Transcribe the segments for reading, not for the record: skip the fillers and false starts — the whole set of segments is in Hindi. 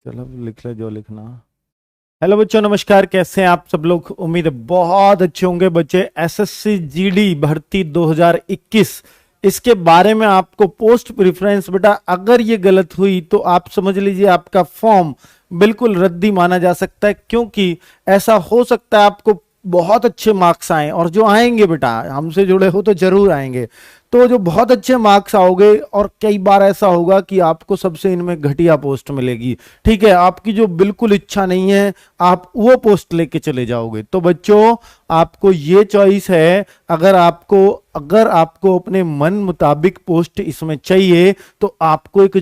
चलो लिख ले जो लिखना। हेलो बच्चों, नमस्कार। कैसे हैं आप सब लोग? उम्मीद है बहुत अच्छे होंगे बच्चे। एसएससी जीडी भर्ती 2021 इसके बारे में आपको पोस्ट प्रेफरेंस बेटा अगर ये गलत हुई तो आप समझ लीजिए आपका फॉर्म बिल्कुल रद्दी माना जा सकता है, क्योंकि ऐसा हो सकता है आपको बहुत अच्छे मार्क्स आए, और जो आएंगे बेटा हमसे जुड़े हो तो जरूर आएंगे, तो जो बहुत अच्छे मार्क्स आओगे और कई बार ऐसा होगा कि आपको सबसे इनमें घटिया पोस्ट मिलेगी। ठीक है, आपकी जो बिल्कुल इच्छा नहीं है आप वो पोस्ट लेके चले जाओगे। तो बच्चों आपको ये चॉइस है, अगर आपको अपने मन मुताबिक पोस्ट इसमें चाहिए तो आपको एक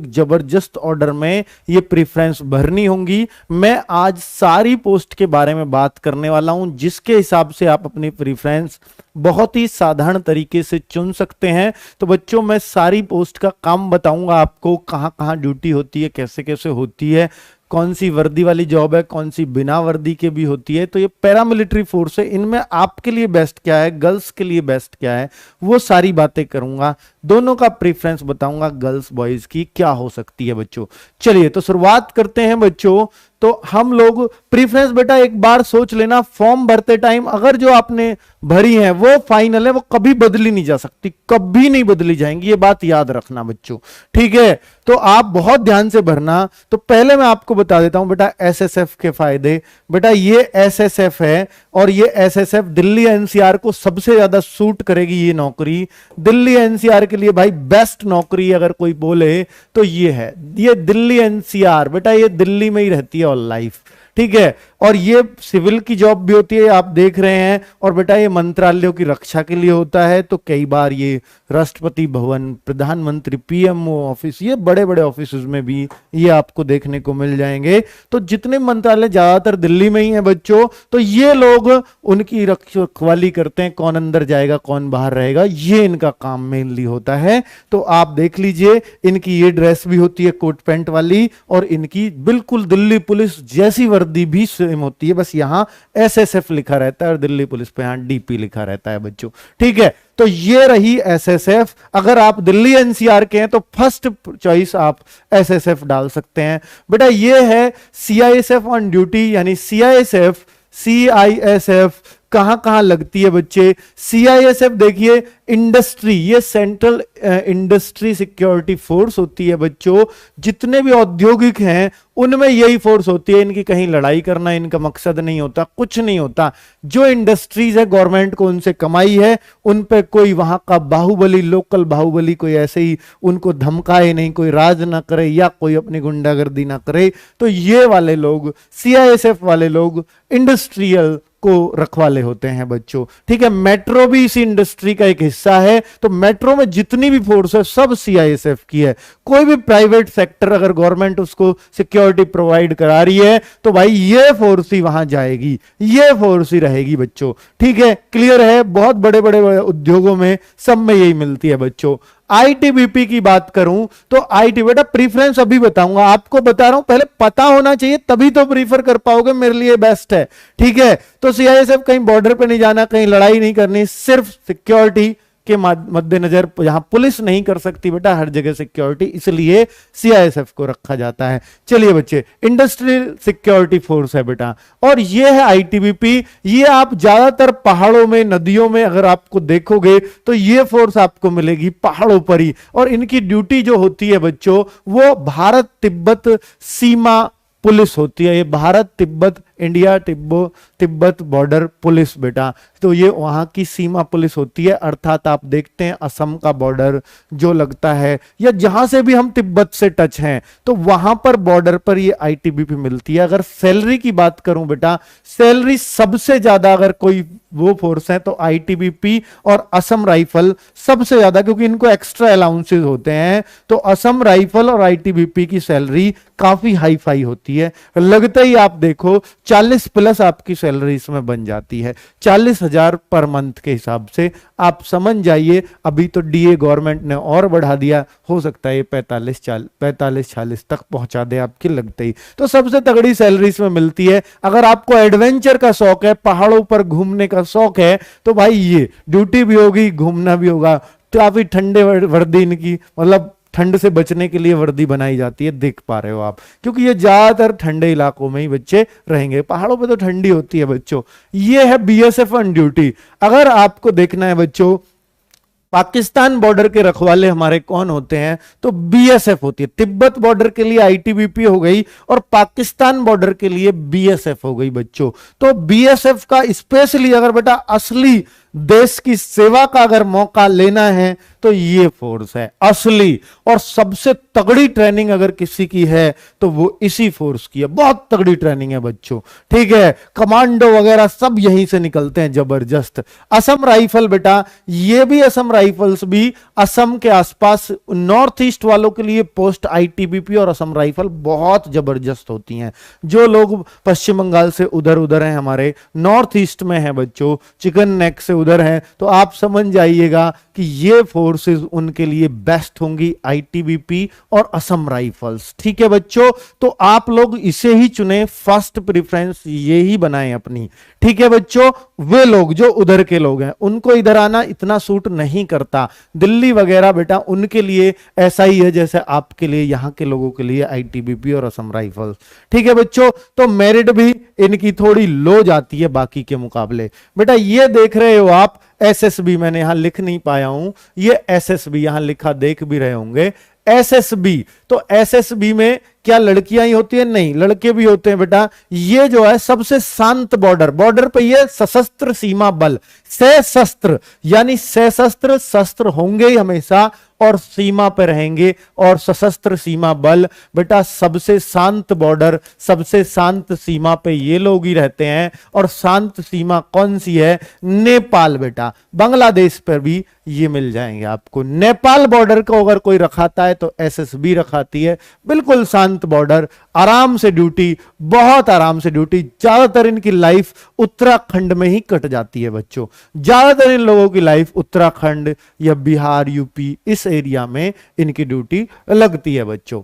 जबरदस्त ऑर्डर में ये प्रेफरेंस भरनी होंगी। मैं आज सारी पोस्ट के बारे में बात करने वाला हूं, जिसके हिसाब से आप अपनी प्रेफरेंस बहुत ही साधारण तरीके से चुन सकते हैं। तो बच्चों मैं सारी पोस्ट का काम बताऊंगा आपको, कहां कहां ड्यूटी होती है, कैसे कैसे होती है, कौन सी वर्दी वाली जॉब है, कौन सी बिना वर्दी के भी होती है। तो ये पैरामिलिट्री फोर्स है, इनमें आपके लिए बेस्ट क्या है, गर्ल्स के लिए बेस्ट क्या है, वो सारी बातें करूंगा। दोनों का प्रेफरेंस बताऊंगा, गर्ल्स बॉयज की क्या हो सकती है बच्चों। चलिए तो शुरुआत करते हैं बच्चों। तो हम लोग प्रेफरेंस बेटा एक बार सोच लेना, फॉर्म भरते टाइम अगर जो आपने भरी है वो फाइनल है, वो कभी बदली नहीं जा सकती, कभी नहीं बदली जाएंगी, ये बात याद रखना बच्चों। ठीक है, तो आप बहुत ध्यान से भरना। तो पहले मैं आपको बता देता हूं बेटा एसएसएफ के फायदे। बेटा ये एसएसएफ है और ये एसएसएफ दिल्ली एनसीआर को सबसे ज्यादा सूट करेगी ये नौकरी। दिल्ली एनसीआर के लिए भाई बेस्ट नौकरी अगर कोई बोले तो ये है, ये दिल्ली एनसीआर। बेटा ये दिल्ली में ही रहती है ऑल लाइफ। ठीक है, और ये सिविल की जॉब भी होती है, आप देख रहे हैं। और बेटा ये मंत्रालयों की रक्षा के लिए होता है, तो कई बार ये राष्ट्रपति भवन, प्रधानमंत्री, पीएमओ ऑफिस, ये बड़े बड़े ऑफिस में भी ये आपको देखने को मिल जाएंगे। तो जितने मंत्रालय ज्यादातर दिल्ली में ही है बच्चों, तो ये लोग उनकी रखवाली करते हैं, कौन अंदर जाएगा कौन बाहर रहेगा, ये इनका काम मेनली होता है। तो आप देख लीजिए इनकी ये ड्रेस भी होती है कोट पैंट वाली, और इनकी बिल्कुल दिल्ली पुलिस जैसी वर्दी भी सेम होती है, बस यहां एसएसएफ लिखा रहता है और दिल्ली पुलिस पे यहां डीपी लिखा रहता है बच्चों। ठीक है, तो ये रही एसएसएफ। अगर आप दिल्ली एनसीआर के हैं तो फर्स्ट चॉइस आप एसएसएफ डाल सकते हैं। बेटा ये है सीआईएसएफ ऑन ड्यूटी, यानी सीआईएसएफ कहां कहां लगती है बच्चे। सीआईएसएफ देखिए इंडस्ट्री, ये सेंट्रल इंडस्ट्री सिक्योरिटी फोर्स होती है बच्चों। जितने भी औद्योगिक हैं उनमें यही फोर्स होती है। इनकी कहीं लड़ाई करना इनका मकसद नहीं होता, कुछ नहीं होता। जो इंडस्ट्रीज है गवर्नमेंट को उनसे कमाई है, उन पे कोई वहां का बाहुबली, लोकल बाहुबली कोई ऐसे ही उनको धमकाए नहीं, कोई राज ना करे या कोई अपनी गुंडागर्दी ना करे। तो ये वाले लोग, सीआईएसएफ वाले लोग इंडस्ट्रियल को रखवाले होते हैं बच्चों। ठीक है, मेट्रो भी इसी इंडस्ट्री का एक हिस्सा है। तो मेट्रो में जितनी भी फोर्स है सब सीआईएसएफ की है। कोई भी प्राइवेट सेक्टर अगर गवर्नमेंट उसको सिक्योरिटी प्रोवाइड करा रही है तो भाई ये फोर्स ही वहां जाएगी, ये फोर्स ही रहेगी बच्चों। ठीक है, क्लियर है। बहुत बड़े बड़े उद्योगों में सब में यही मिलती है बच्चों। आईटीबीपी की बात करूं तो आईटी बेटा प्रीफरेंस अभी बताऊंगा, आपको बता रहा हूं, पहले पता होना चाहिए तभी तो प्रीफर कर पाओगे, मेरे लिए बेस्ट है। ठीक है, तो सीआईएसएफ कहीं बॉर्डर पे नहीं जाना, कहीं लड़ाई नहीं करनी, सिर्फ सिक्योरिटी के मद्देनजर, यहां पुलिस नहीं कर सकती बेटा हर जगह सिक्योरिटी, इसलिए सीआईएसएफ को रखा जाता है। चलिए बच्चे, इंडस्ट्रियल सिक्योरिटी फोर्स है बेटा, और ये है आईटीबीपी। ये आप ज्यादातर पहाड़ों में, नदियों में अगर आपको देखोगे तो ये फोर्स आपको मिलेगी पहाड़ों पर ही। और इनकी ड्यूटी जो होती है बच्चों वो भारत तिब्बत सीमा पुलिस होती है। ये Bharat Tibet, India Tibet border police बेटा, तो ये वहां की सीमा पुलिस होती है। अर्थात आप देखते हैं असम का बॉर्डर जो लगता है, या जहां से भी हम तिब्बत से टच हैं, तो वहां पर बॉर्डर पर ये आईटीबीपी मिलती है। अगर सैलरी की बात करूं बेटा, सैलरी सबसे ज्यादा अगर कोई वो फोर्स है तो आईटीबीपी और असम राइफल सबसे ज्यादा, क्योंकि इनको एक्स्ट्रा अलाउंसेस होते हैं। तो असम राइफल और आईटीबीपी की सैलरी काफी हाई फाई होती है। लगता ही आप देखो 40 प्लस आपकी सैलरी इसमें बन जाती है, 40,000 पर मंथ के हिसाब से। आप समझ जाइए, अभी तो डीए गवर्नमेंट ने और बढ़ा दिया, हो सकता है ये 45-40 तक पहुंचा दे आपकी लगते ही। तो सबसे तगड़ी सैलरी इसमें मिलती है। अगर आपको एडवेंचर का शौक है, पहाड़ों पर घूमने का शौक है, तो भाई ये ड्यूटी भी होगी, घूमना भी होगा। काफी ठंडे वर्दी इनकी, मतलब ठंड से बचने के लिए वर्दी बनाई जाती है, देख पा रहे हो आप, क्योंकि ये ज्यादातर ठंडे इलाकों में ही बच्चे रहेंगे, पहाड़ों पे तो ठंडी होती है बच्चों। ये है बीएसएफ ऑन ड्यूटी। अगर आपको देखना है बच्चों पाकिस्तान बॉर्डर के रखवाले हमारे कौन होते हैं, तो बीएसएफ होती है। तिब्बत बॉर्डर के लिए आईटीबीपी हो गई और पाकिस्तान बॉर्डर के लिए बीएसएफ हो गई बच्चों। तो बीएसएफ का स्पेशली अगर बेटा असली देश की सेवा का अगर मौका लेना है तो ये फोर्स है असली, और सबसे तगड़ी ट्रेनिंग अगर किसी की है तो वो इसी फोर्स की है। बहुत तगड़ी ट्रेनिंग है बच्चों, ठीक है, कमांडो वगैरह सब यहीं से निकलते हैं जबरदस्त। असम राइफल बेटा, ये भी असम राइफल्स भी असम के आसपास नॉर्थ ईस्ट वालों के लिए पोस्ट आईटीबीपी और असम राइफल बहुत जबरदस्त होती हैं। जो लोग पश्चिम बंगाल से उधर उधर हैं, हमारे नॉर्थ ईस्ट में है बच्चों, चिकन नेक से उधर हैं, तो आप समझ जाइएगा कि ये फोर्सेस उनके लिए बेस्ट होंगी, आईटीबीपी और असम राइफल्स। ठीक है बच्चों, तो आप लोग इसे ही चुने, फर्स्ट प्रेफरेंस ये ही बनाएं अपनी। ठीक है बच्चों, वे लोग जो उधर के लोग हैं उनको इधर आना इतना सूट नहीं करता। दिल्ली वगैरह बेटा उनके लिए ऐसा ही है जैसे आपके लिए, यहां के लोगों के लिए आईटीबीपी और असम राइफल्स। ठीक है बच्चों, तो मेरिट भी इनकी थोड़ी लो जाती है बाकी के मुकाबले। बेटा ये देख रहे हो आप एसएसबी, मैंने यहां लिख नहीं पाया हूं, ये एसएसबी यहां लिखा देख भी रहे होंगे, एसएसबी। तो एसएसबी में क्या लड़कियां ही होती है? नहीं, लड़के भी होते हैं बेटा। ये जो है सबसे शांत बॉर्डर, बॉर्डर पे ये सशस्त्र सीमा बल, सशस्त्र यानी सशस्त्र, शस्त्र होंगे ही हमेशा और सीमा पे रहेंगे, और सशस्त्र सीमा बल बेटा सबसे शांत बॉर्डर, सबसे शांत सीमा पे ये लोग ही रहते हैं। और शांत सीमा कौन सी है? नेपाल बेटा, बांग्लादेश पर भी ये मिल जाएंगे आपको। नेपाल बॉर्डर को अगर कोई रखाता है तो एसएसबी रखाती है, बिल्कुल शांत बॉर्डर, आराम से ड्यूटी, बहुत आराम से ड्यूटी। ज्यादातर इनकी लाइफ उत्तराखंड में ही कट जाती है बच्चों, ज्यादातर इन लोगों की लाइफ उत्तराखंड या बिहार, यूपी, इस एरिया में इनकी ड्यूटी लगती है बच्चों।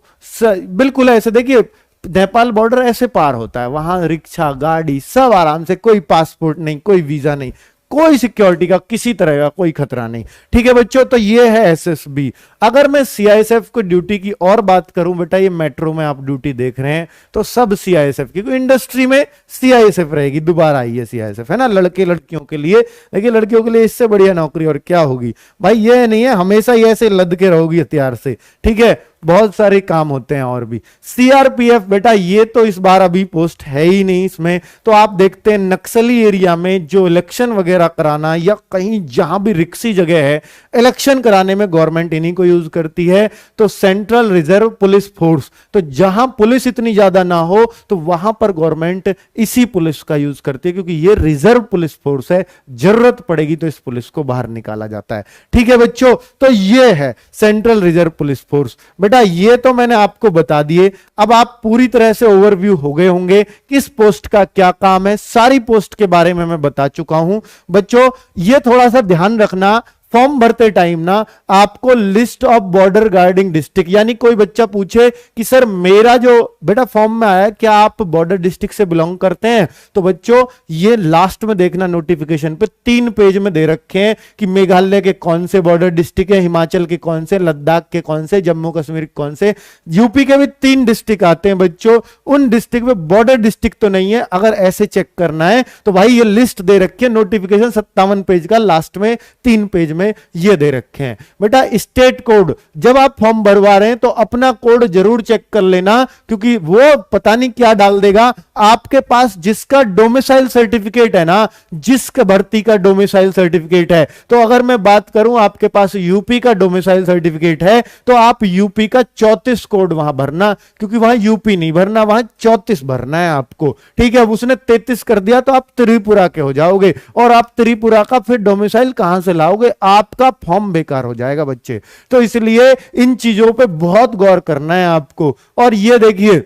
बिल्कुल ऐसे देखिए, नेपाल बॉर्डर ऐसे पार होता है, वहां रिक्शा, गाड़ी सब आराम से, कोई पासपोर्ट नहीं, कोई वीजा नहीं, कोई सिक्योरिटी का किसी तरह का कोई खतरा नहीं। ठीक है बच्चों, तो ये है एसएसबी। अगर मैं सीआईएसएफ को ड्यूटी की और बात करूं बेटा, ये मेट्रो में आप ड्यूटी देख रहे हैं तो सब सीआईएसएफ की, इंडस्ट्री में सीआईएसएफ रहेगी, दोबारा आई है सीआईएसएफ, है ना, लड़के लड़कियों के लिए। देखिए लड़कियों के लिए इससे बढ़िया नौकरी और क्या होगी भाई, ये नहीं है हमेशा ये ऐसे लद के रहोगी हथियार से। ठीक है, बहुत सारे काम होते हैं और भी। सीआरपीएफ बेटा ये तो इस बार अभी पोस्ट है ही नहीं इसमें, तो आप देखते हैं नक्सली एरिया में जो इलेक्शन वगैरह कराना या कहीं जहां भी रिक्सी जगह है, इलेक्शन कराने में गवर्नमेंट इन्हीं को यूज करती है। तो सेंट्रल रिजर्व पुलिस फोर्स, तो जहां पुलिस इतनी ज्यादा ना हो तो वहां पर गवर्नमेंट इसी पुलिस का यूज करती है, क्योंकि ये रिजर्व पुलिस फोर्स है, जरूरत पड़ेगी तो इस पुलिस को बाहर निकाला जाता है। ठीक है बच्चों, तो ये है सेंट्रल रिजर्व पुलिस फोर्स। बेटा ये तो मैंने आपको बता दिए, अब आप पूरी तरह से ओवरव्यू हो गए होंगे किस पोस्ट का क्या काम है, सारी पोस्ट के बारे में मैं बता चुका हूं बच्चों। ये थोड़ा सा ध्यान रखना, फॉर्म भरते टाइम ना आपको list of border guarding district, यानी कोई बच्चा पूछे कि सर मेरा जो बेटा फॉर्म में आया क्या आप बॉर्डर डिस्ट्रिक्ट से बिलोंग करते हैं, तो बच्चों ये लास्ट में देखना नोटिफिकेशन पे 3 पेज में दे रखे हैं कि मेघालय के कौन से बॉर्डर डिस्ट्रिक्ट है, हिमाचल के कौन से, लद्दाख के कौन से, जम्मू कश्मीर के कौन से, यूपी के भी 3 डिस्ट्रिक्ट आते हैं बच्चों। उन डिस्ट्रिक्ट में बॉर्डर डिस्ट्रिक्ट तो नहीं है, अगर ऐसे चेक करना है तो भाई ये लिस्ट दे रखी है, नोटिफिकेशन 57 पेज का, लास्ट में 3 पेज में ये दे रखे हैं। बेटा स्टेट कोड, जब आप फॉर्म भरवा रहे हैं तो अपना कोड जरूर चेक कर लेना, क्योंकि वो पता नहीं क्या डाल देगा। आपके पास जिसका डोमिसाइल सर्टिफिकेट है ना, जिसका भर्ती का डोमिसाइल सर्टिफिकेट है, तो अगर मैं बात करूं आपके पास यूपी का डोमिसाइल सर्टिफिकेट है तो आप यूपी का 34 कोड वहां भरना, क्योंकि वहां यूपी नहीं भरना, वहां 34 भरना है आपको। ठीक है, अब उसने 33 कर दिया तो आप त्रिपुरा के हो जाओगे, और आप त्रिपुरा का फिर डोमिसाइल कहां से लाओगे, आपका फॉर्म बेकार हो जाएगा बच्चे। तो इसलिए इन चीजों पे बहुत गौर करना है आपको। और ये देखिए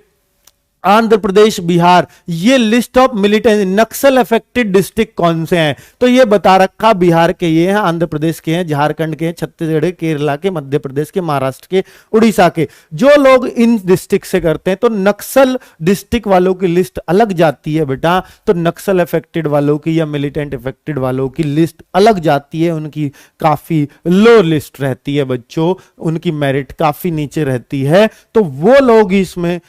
आंध्र प्रदेश, बिहार, ये list of militant Naxal affected district कौन से हैं, तो ये बता रखा बिहार के ये हैं, आंध्र प्रदेश के हैं, झारखंड के हैं, छत्तीसगढ़ के, केरला के, मध्य प्रदेश के, महाराष्ट्र के, उड़ीसा के। जो लोग इन डिस्ट्रिक्ट से करते हैं तो नक्सल डिस्ट्रिक्ट वालों की लिस्ट अलग जाती है बेटा, तो नक्सल अफेक्टेड वालों की या मिलिटेंट अफेक्टेड वालों की लिस्ट अलग जाती है, उनकी काफी लो लिस्ट रहती है बच्चों, उनकी मेरिट काफी नीचे रहती है। तो वो लोग इसमें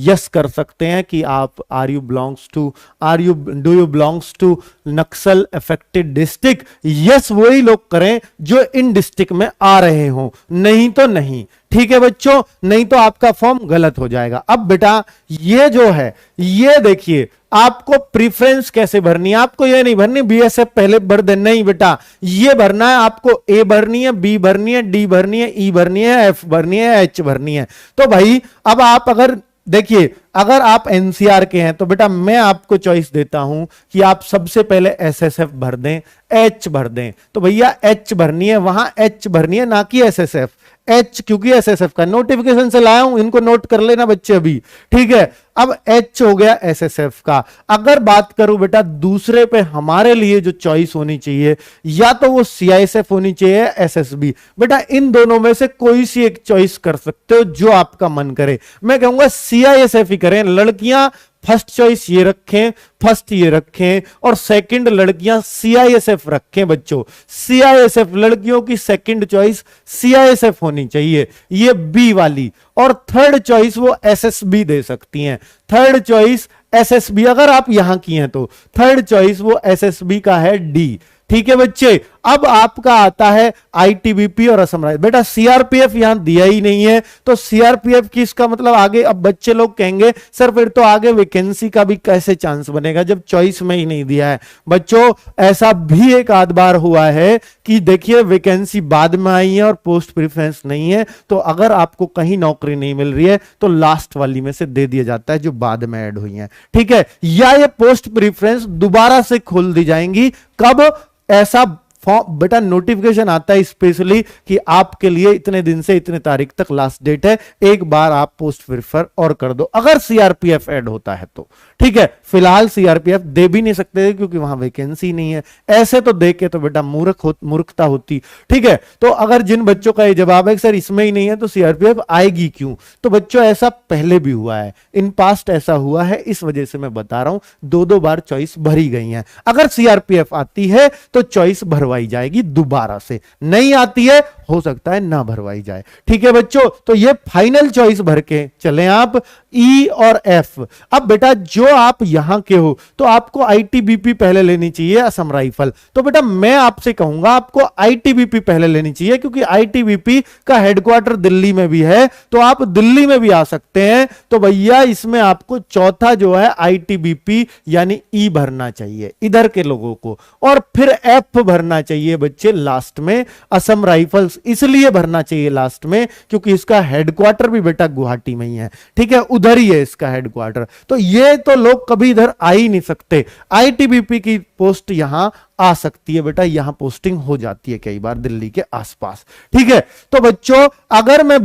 यस कर सकते हैं कि आप do you belongs to Naxal affected district, yes वही लोग करें जो इन डिस्ट्रिक्ट में आ रहे हो, नहीं तो नहीं। ठीक है बच्चों, नहीं तो आपका फॉर्म गलत हो जाएगा। अब बेटा ये जो है, ये देखिए आपको प्रीफरेंस कैसे भरनी है, आपको ये नहीं भरनी बीएसएफ पहले भर दे, नहीं बेटा ये भरना है आपको, ए भरनी है, बी भरनी है, डी भरनी है, ई भरनी है, एफ भरनी है, एच भरनी है। तो भाई अब आप अगर देखिए, अगर आप एनसीआर के हैं तो बेटा मैं आपको चॉइस देता हूं कि आप सबसे पहले एसएसएफ भर दें, एच भर दें। तो भैया एच भरनी है, वहां एच भरनी है, ना कि एसएसएफ। एच क्योंकि एसएसएफ का नोटिफिकेशन से लाया हूं, इनको नोट कर लेना बच्चे अभी, ठीक है। अब एच हो गया एसएसएफ का। अगर बात करूं बेटा दूसरे पे, हमारे लिए जो चॉइस होनी चाहिए या तो वो सीआईएसएफ होनी चाहिए, एसएसबी। बेटा इन दोनों में से कोई सी एक चॉइस कर सकते हो जो आपका मन करे। मैं कहूंगा सीआईएसएफ ही करें। लड़कियां फर्स्ट चॉइस ये रखें, फर्स्ट ये रखें, और सेकंड लड़कियां सीआईएसएफ रखें बच्चों। सीआईएसएफ लड़कियों की सेकंड चॉइस सीआईएसएफ होनी चाहिए, ये बी वाली। और थर्ड चॉइस वो एसएसबी दे सकती हैं, थर्ड चॉइस एसएसबी। अगर आप यहां की हैं तो थर्ड चॉइस वो एसएसबी का है, डी। ठीक है बच्चे, अब आपका आता है आईटीबीपी और असम राइफल। बेटा सीआरपीएफ यहां दिया ही नहीं है, तो सीआरपीएफ की इसका मतलब आगे अब बच्चे लोग कहेंगे सर फिर तो आगे वैकेंसी का भी कैसे चांस बनेगा जब चॉइस में ही नहीं दिया है। बच्चों ऐसा भी एक आध बार हुआ है कि देखिए वैकेंसी बाद में आई है और पोस्ट प्रेफरेंस नहीं है, तो अगर आपको कहीं नौकरी नहीं मिल रही है तो लास्ट वाली में से दे दिया जाता है जो बाद में ऐड हुई है, ठीक है। या ये पोस्ट प्रेफरेंस दोबारा से खोल दी जाएंगी, कब ऐसा फॉर्म बेटा नोटिफिकेशन आता है स्पेशली कि आपके लिए इतने दिन से इतने तारीख तक लास्ट डेट है, एक बार आप पोस्ट प्रेफर और कर दो अगर सीआरपीएफ ऐड होता है तो, ठीक है। फिलहाल सीआरपीएफ दे भी नहीं सकते क्योंकि वहां वैकेंसी नहीं है। ऐसे तो देख के तो बेटा मूर्खता होती, ठीक है। तो अगर जिन बच्चों का ये जवाब है सर इसमें ही नहीं है तो सीआरपीएफ आएगी क्यों, तो बच्चों ऐसा पहले भी हुआ है, इन पास्ट ऐसा हुआ है, इस वजह से मैं बता रहा हूं। दो बार चॉइस भरी गई है। अगर सीआरपीएफ आती है तो चॉइस भरवाई जाएगी दोबारा से, नहीं आती है हो सकता है ना भरवाई जाए, ठीक है बच्चों। तो ये फाइनल चॉइस भर के चले आप, ई और एफ। अब बेटा जो आप यहां के हो तो आपको आईटीबीपी पहले लेनी चाहिए, असम राइफल। तो बेटा मैं आपसे कहूंगा आपको आईटीबीपी पहले लेनी चाहिए क्योंकि आईटीबीपी का हेडक्वार्टर दिल्ली में भी है, तो आप दिल्ली में भी आ सकते हैं। तो भैया इसमें आपको चौथा जो है आईटीबीपी यानी ई भरना चाहिए इधर के लोगों को, और फिर एफ भरना चाहिए बच्चे लास्ट में। असम राइफल्स इसलिए भरना चाहिए लास्ट में क्योंकि इसका हेडक्वार्टर भी बेटा गुवाहाटी में ही है, ठीक है, उधर ही है इसका हेडक्वार्टर। तो ये तो लोग कभी इधर आ ही नहीं सकते। आईटीबीपी की पोस्ट यहां आ सकती है बेटा, यहां पोस्टिंग हो जाती है कई बार दिल्ली के आसपास, ठीक है। तो बच्चों अगर मैं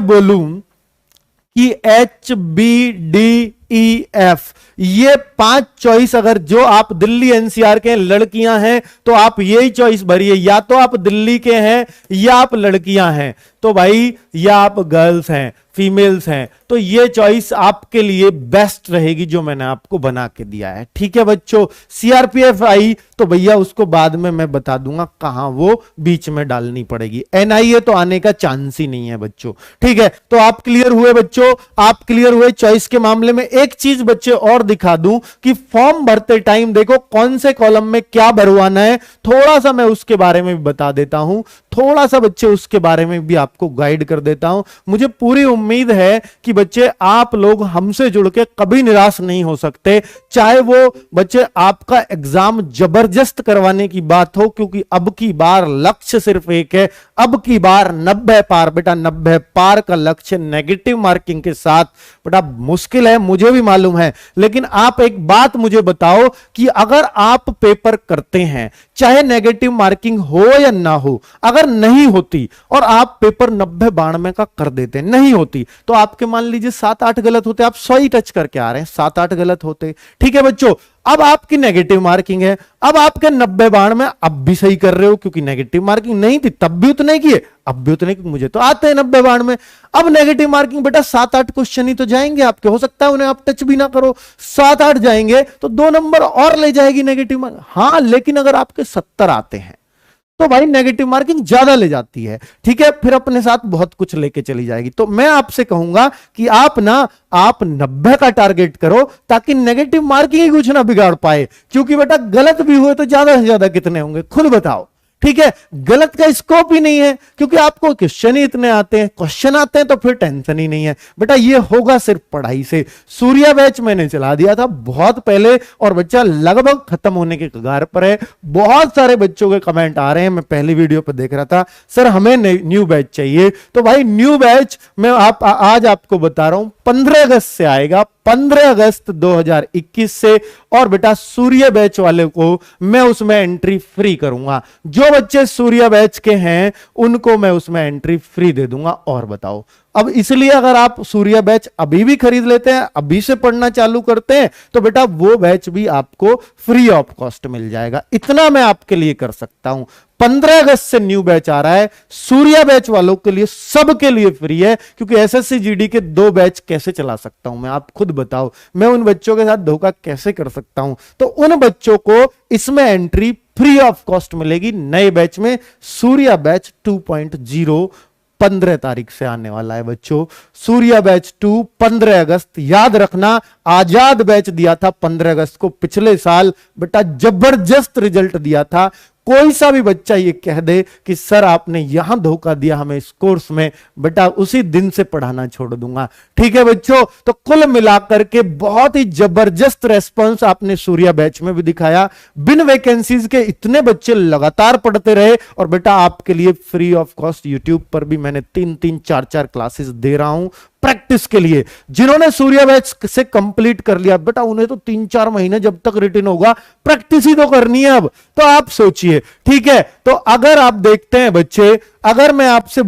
बोलूं कि H B D E F ये 5 चॉइस अगर जो आप दिल्ली एनसीआर के लड़कियां हैं तो आप यही चॉइस भरिए, या तो आप दिल्ली के हैं या आप लड़कियां हैं, तो भाई या आप गर्ल्स हैं फीमेल्स हैं, तो ये चॉइस आपके लिए बेस्ट रहेगी जो मैंने आपको बना के दिया है, ठीक है बच्चों। सीआरपीएफ आई तो भैया उसको बाद में मैं बता दूंगा कहां वो बीच में डालनी पड़ेगी, एनआईए तो आने का चांस ही नहीं है बच्चों, ठीक है। तो आप क्लियर हुए बच्चों, आप क्लियर हुए चॉइस के मामले में। एक चीज बच्चे और दिखा दूं कि फॉर्म भरते टाइम देखो कौन से कॉलम में क्या भरवाना है, थोड़ा सा मैं उसके बारे में भी बता देता हूं, थोड़ा सा बच्चे उसके बारे में भी आपको गाइड कर देता हूं। मुझे पूरी उम्मीद है कि बच्चे आप लोग हमसे जुड़ के कभी निराश नहीं हो सकते, चाहे वो बच्चे आपका एग्जाम जबरदस्त करवाने की बात हो, क्योंकि अब की बार लक्ष्य सिर्फ एक है, अब की बार 90 पार बेटा, 90 पार का लक्ष्य नेगेटिव मार्किंग के साथ बेटा मुश्किल है, मुझे भी मालूम है, लेकिन आप एक बात मुझे बताओ कि अगर आप पेपर करते हैं, चाहे नेगेटिव मार्किंग हो या ना हो, अगर नहीं होती और आप पेपर 90-92 का कर देते, नहीं होती, तो आपके मान लीजिए 7-8 गलत होते, आप 100 ही टच करके आ रहे हैं, 7-8 गलत होते। ठीक है बच्चों, अब आपकी नेगेटिव मार्किंग है, अब आपके 90-92 में अब भी सही कर रहे हो, क्योंकि नेगेटिव मार्किंग नहीं थी तब भी उतने किए, अब भी उतने, मुझे तो आते हैं 90-92 में। अब नेगेटिव मार्किंग बेटा 7-8 क्वेश्चन ही तो जाएंगे आपके, हो सकता है उन्हें आप टच भी ना करो, 7-8 जाएंगे तो 2 नंबर और ले जाएगी नेगेटिव मार्किंग। हाँ, लेकिन अगर आपके 70 आते हैं तो भाई नेगेटिव मार्किंग ज्यादा ले जाती है। ठीक है, फिर अपने साथ बहुत कुछ लेके चली जाएगी। तो मैं आपसे कहूंगा कि आप 90 का टारगेट करो, ताकि नेगेटिव मार्किंग ही कुछ ना बिगाड़ पाए, क्योंकि बेटा गलत भी हुए तो ज्यादा से ज्यादा कितने होंगे खुद बताओ। ठीक है, गलत का स्कोप ही नहीं है, क्योंकि आपको क्वेश्चन ही इतने आते हैं, क्वेश्चन आते हैं तो फिर टेंशन ही नहीं है बेटा, ये होगा सिर्फ पढ़ाई से। सूर्या बैच मैंने चला दिया था बहुत पहले और बच्चा लगभग खत्म होने के कगार पर है। बहुत सारे बच्चों के कमेंट आ रहे हैं, मैं पहली वीडियो पर देख रहा था, सर हमें न्यू बैच चाहिए। तो भाई न्यू बैच मैं आज आपको बता रहा हूं 15 अगस्त से आएगा, 15 अगस्त 2021 से। और बेटा सूर्य बैच वाले को मैं उसमें एंट्री फ्री करूंगा, जो बच्चे सूर्य बैच के हैं उनको मैं उसमें एंट्री फ्री दे दूंगा। और बताओ, अब इसलिए अगर आप सूर्य बैच अभी भी खरीद लेते हैं, अभी से पढ़ना चालू करते हैं, तो बेटा वो बैच भी आपको फ्री ऑफ कॉस्ट मिल जाएगा। इतना मैं आपके लिए कर सकता हूं। 15 अगस्त से न्यू बैच आ रहा है, सूर्या बैच वालों के लिए, सबके लिए फ्री है, क्योंकि एसएससी जीडी के 2 बैच कैसे चला सकता हूं मैं, आप खुद बताओ, मैं उन बच्चों के साथ धोखा कैसे कर सकता हूं। तो उन बच्चों को इसमें एंट्री फ्री ऑफ कॉस्ट मिलेगी नए बैच में, सूर्या बैच 2.0 15 तारीख से आने वाला है बच्चों। सूर्या बैच 2 15 अगस्त, याद रखना, आजाद बैच दिया था 15 अगस्त को पिछले साल, बेटा जबरदस्त रिजल्ट दिया था। कोई सा भी बच्चा ये कह दे कि सर आपने यहां धोखा दिया हमें इस कोर्स में, बेटा उसी दिन से पढ़ाना छोड़ दूंगा। ठीक है बच्चों, तो कुल मिलाकर के बहुत ही जबरदस्त रेस्पॉन्स आपने सूर्या बैच में भी दिखाया। बिन वैकेंसीज के इतने बच्चे लगातार पढ़ते रहे, और बेटा आपके लिए फ्री ऑफ कॉस्ट यूट्यूब पर भी मैंने 3-3 4-4 क्लासेस दे रहा हूं प्रैक्टिस के लिए। जिन्होंने सूर्या बैच से कंप्लीट कर लिया बेटा, उन्हें तो 3-4 महीने जब तक रिटर्न होगा प्रैक्टिस ही तो करनी है अब। तो आप सोचिए, ठीक है, तो अगर आप देखते हैं बच्चे, अगर मैं आपसे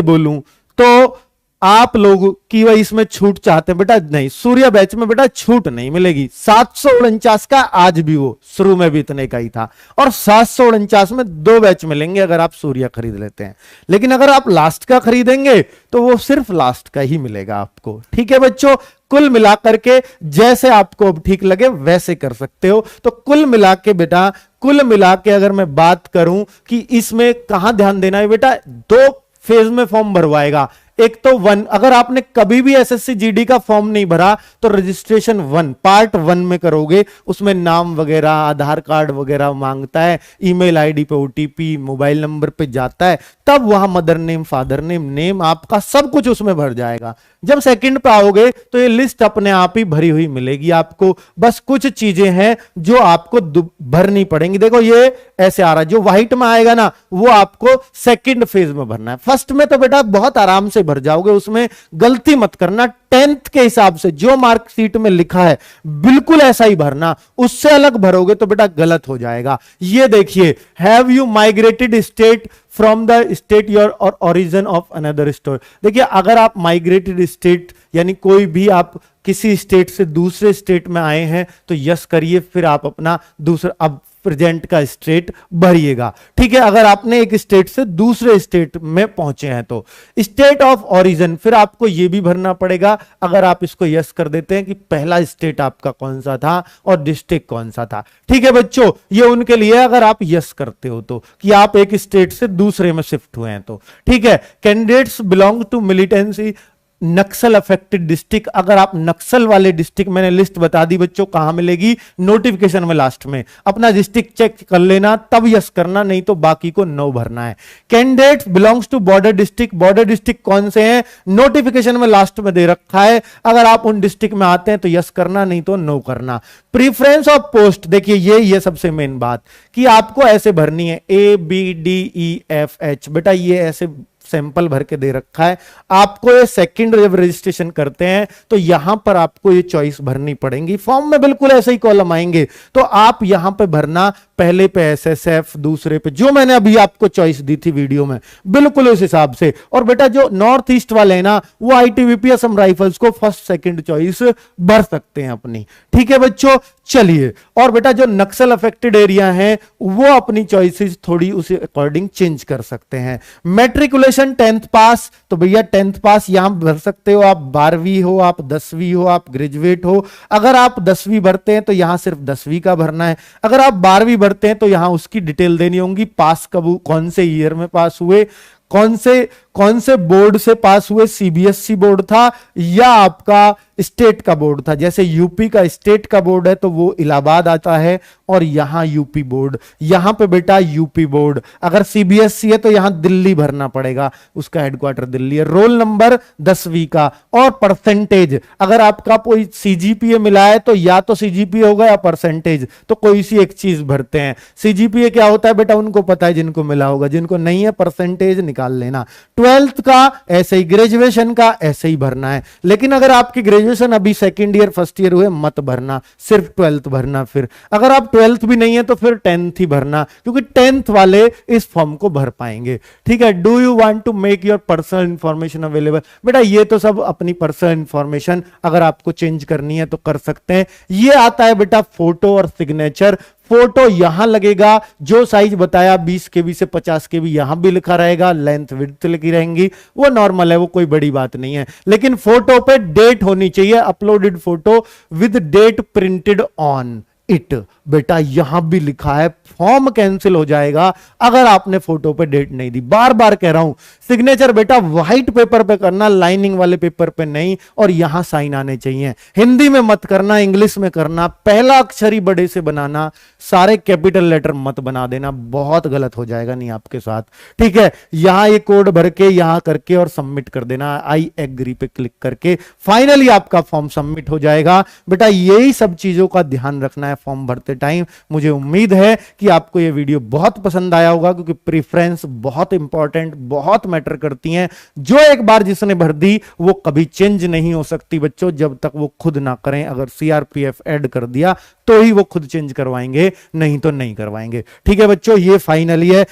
बोलूं तो आप लोग की वही इसमें छूट चाहते हैं बेटा, नहीं, सूर्या बैच में बेटा छूट नहीं मिलेगी। 749 का आज भी वो शुरू में भी इतने का ही था, और 749 में 2 बैच मिलेंगे अगर आप सूर्या खरीद लेते हैं। लेकिन अगर आप लास्ट का खरीदेंगे तो वो सिर्फ लास्ट का ही मिलेगा आपको। ठीक है बच्चों, कुल मिलाकर के जैसे आपको अब ठीक लगे वैसे कर सकते हो। तो कुल मिला के बेटा, कुल मिला के अगर मैं बात करूं कि इसमें कहां ध्यान देना है बेटा, 2 फेज में फॉर्म भरवाएगा। एक तो 1, अगर आपने कभी भी एसएससी जीडी का फॉर्म नहीं भरा तो रजिस्ट्रेशन 1 पार्ट 1 में करोगे, उसमें नाम वगैरह, आधार कार्ड वगैरह मांगता है, ईमेल आईडी पे ओटीपी, मोबाइल नंबर पे जाता है, तब वहां mother name, father name, name आपका सब कुछ उसमें भर जाएगा। जब सेकंड पे आओगे तो ये लिस्ट अपने आप ही भरी हुई मिलेगी आपको, बस कुछ चीजें हैं जो आपको भरनी पड़ेंगी। देखो ये ऐसे आ रहा है, जो व्हाइट में आएगा ना वो आपको सेकंड फेज में भरना है। फर्स्ट में तो बेटा बहुत आराम से भर जाओगे, उसमें गलती मत करना। 10th के हिसाब से जो मार्कशीट में लिखा है बिल्कुल ऐसा ही भरना, उससे अलग भरोगे तो बेटा गलत हो जाएगा। ये देखिए, have you migrated state from the state your और ओरिजिन ऑफ अनदर स्टेट। देखिए, अगर आप माइग्रेटेड स्टेट यानी कोई भी आप किसी स्टेट से दूसरे स्टेट में आए हैं तो यस करिए, फिर आप अपना दूसरा अब प्रेजेंट का स्टेट भरिएगा। ठीक है, अगर आपने एक स्टेट से दूसरे स्टेट में पहुंचे हैं तो स्टेट ऑफ ओरिजिन, फिर आपको यह भी भरना पड़ेगा। अगर आप इसको यस कर देते हैं कि पहला स्टेट आपका कौन सा था और डिस्ट्रिक्ट कौन सा था। ठीक है बच्चों, ये उनके लिए अगर आप यस करते हो तो, कि आप एक स्टेट से दूसरे में शिफ्ट हुए हैं तो। ठीक है, candidates belong to militancy, Naxal affected district, अगर आप नक्सल वाले डिस्ट्रिक्ट, मैंने लिस्ट बता दी बच्चों कहां मिलेगी, नोटिफिकेशन में लास्ट में, अपना डिस्ट्रिक्ट चेक कर लेना तब यस करना, नहीं तो बाकी को नो भरना है। Candidate belongs to border district, border district कौन से हैं, नोटिफिकेशन में लास्ट में दे रखा है, अगर आप उन डिस्ट्रिक्ट में आते हैं तो यस करना, नहीं तो नो करना। प्रीफरेंस ऑफ पोस्ट, देखिए ये सबसे मेन बात कि आपको ऐसे भरनी है ABDEFH, बेटा ये ऐसे सैंपल भर के दे रखा है आपको। ये सेकंड जब रजिस्ट्रेशन करते हैं तो यहां पर आपको ये चॉइस भरनी पड़ेगी, फॉर्म में बिल्कुल ऐसे ही कॉलम आएंगे, तो आप यहां पे भरना, पहले पे SSF, दूसरे पे जो मैंने अभी आपको चॉइस दी थी वीडियो में, बिल्कुल उस हिसाब से। और बेटा जो नॉर्थ ईस्ट वाले हैं ना, वो ITBP असम राइफल्स को फर्स्ट सेकंड चॉइस भर सकते हैं अपनी, ठीक है बच्चों। चलिए, और बेटा जो नक्सल अफेक्टेड एरिया है वो अपनी चॉइसेस थोड़ी उसे अकॉर्डिंग चेंज कर सकते हैं। मैट्रिकुलेशन 10th पास, तो भैया 10th पास यहां भर सकते हो आप, 12वीं हो आप, 10वीं हो आप, ग्रेजुएट हो। अगर आप 10वीं भरते हैं तो यहां सिर्फ 10वीं का भरना है, अगर आप 12वीं भरते हैं तो यहां उसकी डिटेल देनी होगी, पास कब, कौन से ईयर में पास हुए, कौन से बोर्ड से पास हुए, CBSE बोर्ड था या आपका स्टेट का बोर्ड था। जैसे यूपी का स्टेट का बोर्ड है तो वो इलाहाबाद आता है, और यहां यूपी बोर्ड, यहां पे बेटा यूपी बोर्ड। अगर CBSE है तो यहां दिल्ली भरना पड़ेगा, उसका हेडक्वार्टर दिल्ली है। रोल नंबर 10वीं का, और परसेंटेज, अगर आपका कोई CGPA मिला है तो या तो CGPA होगा या परसेंटेज, तो कोई सी एक चीज भरते हैं। CGPA क्या होता है बेटा उनको पता है जिनको मिला होगा, जिनको नहीं है परसेंटेज निकाल लेना। 12th का ऐसे ही, ग्रेजुएशन का ऐसे ही भरना है। लेकिन अगर आपकी ग्रेजुएशन अभी सेकंड ईयर फर्स्ट ईयर हुए मत भरना, सिर्फ 12th भरना। फिर अगर आप 12th भी नहीं है तो फिर 10th ही भरना, क्योंकि 10th वाले इस फॉर्म को भर पाएंगे, ठीक है। Do you want to make your personal information available, बेटा ये तो सब अपनी पर्सनल इंफॉर्मेशन अगर आपको चेंज करनी है तो कर सकते हैं। ये आता है बेटा फोटो और सिग्नेचर। फोटो यहां लगेगा, जो साइज बताया 20 KB से 50 KB यहां भी लिखा रहेगा, लेंथ विड्थ लिखी रहेंगी, वो नॉर्मल है, वो कोई बड़ी बात नहीं है। लेकिन फोटो पे डेट होनी चाहिए, uploaded photo with date printed on it, बेटा यहां भी लिखा है, फॉर्म कैंसिल हो जाएगा अगर आपने फोटो पे डेट नहीं दी। बार बार कह रहा हूं, सिग्नेचर बेटा व्हाइट पेपर पे करना, लाइनिंग वाले पेपर पे नहीं, और यहां साइन आने चाहिए। हिंदी में मत करना, इंग्लिश में करना, पहला अक्षर ही बड़े से बनाना, सारे कैपिटल लेटर मत बना देना, बहुत गलत हो जाएगा नहीं आपके साथ, ठीक है। यहां ये कोड भर के यहां करके और सबमिट कर देना, आई एग्री पे क्लिक करके, फाइनली आपका फॉर्म सबमिट हो जाएगा। बेटा यही सब चीजों का ध्यान रखना है फॉर्म भरते टाइम। मुझे उम्मीद है कि आपको यह वीडियो बहुत पसंद आया होगा, क्योंकि प्रेफरेंस बहुत इंपॉर्टेंट, बहुत मैटर करती हैं। जो एक बार जिसने भर दी वो कभी चेंज नहीं हो सकती बच्चों, जब तक वो खुद ना करें। अगर CRPF ऐड कर दिया तो ही वो खुद चेंज करवाएंगे, नहीं तो नहीं करवाएंगे, ठीक है बच्चों। ये फाइनली है।